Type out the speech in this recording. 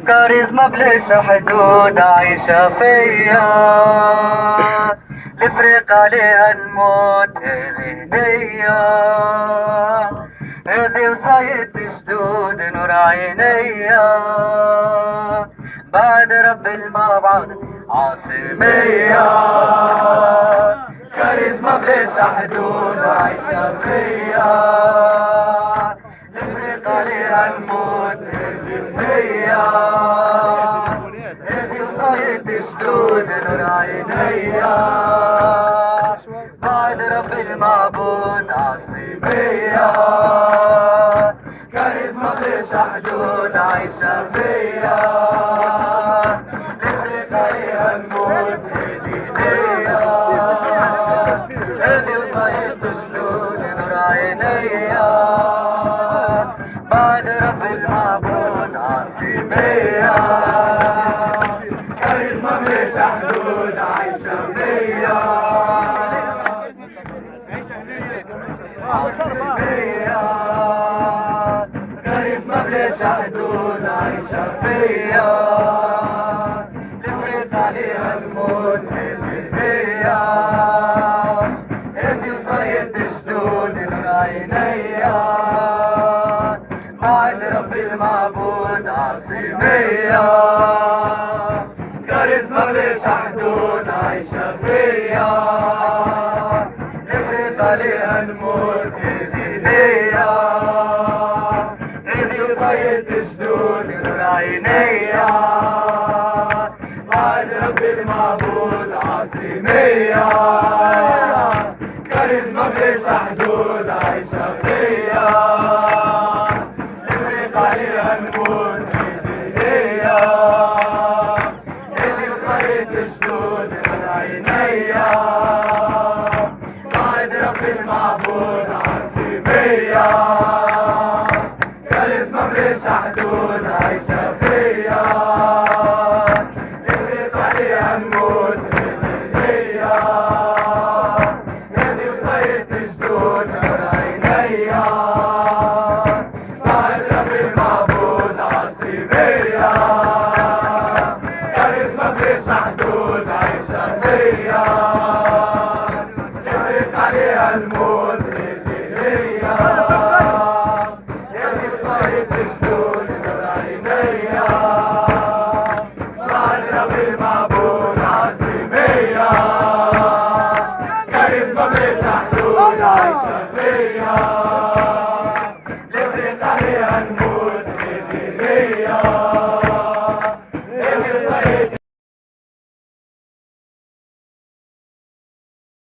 كاريزما بلاش حدود عايشة فيا، الفريق عليها نموت هذه هدية، هذه وصاية جدود نور عينيا، بعد رب المبعد عاصمية. كاريزما بلاش حدود عايشة فيا، الفريق عليها نموت هدية، هذه وصاية جدود نور عينيا، بعد رب المعبود عاصمية. كاريزما بلاش حدود عايشة فيا، الفريق عليها نموت هدية، هذه وصاية جدود نور عينيا، بعد رب المعبود عاصمية. كاريزما بلاش حدود عايشة فيا، عاصمية. كاريزما بلاش حدود عايشة فيا، الفريق عليها الموت هدية، هذه وصاية جدود نور عينيا، بعد رب المعبود عاصمية. كاريزما بلاش حدود عايشة فيا، الفريق عليها نموت هدية، هذه وصاية جدود نور عينيا، بعد رب المعبود عاصمية. كاريزما بلاش حدود عايشة فيا، الفريق عليها نموت هدية، هذه وصاية جدود نور عينيا، بعد رب المعبود عاصمية. كاريزما بلاش حدود عايشة فيا، الفريق عليها نموت هدية، هذه وصاية جدود نور عينيا، بعد رب المعبود عاصمية. كاريزما بلاش حدود عايشة فيا، الفريق عليها نموت هدية، هذه وصاية جدود نور عينيا.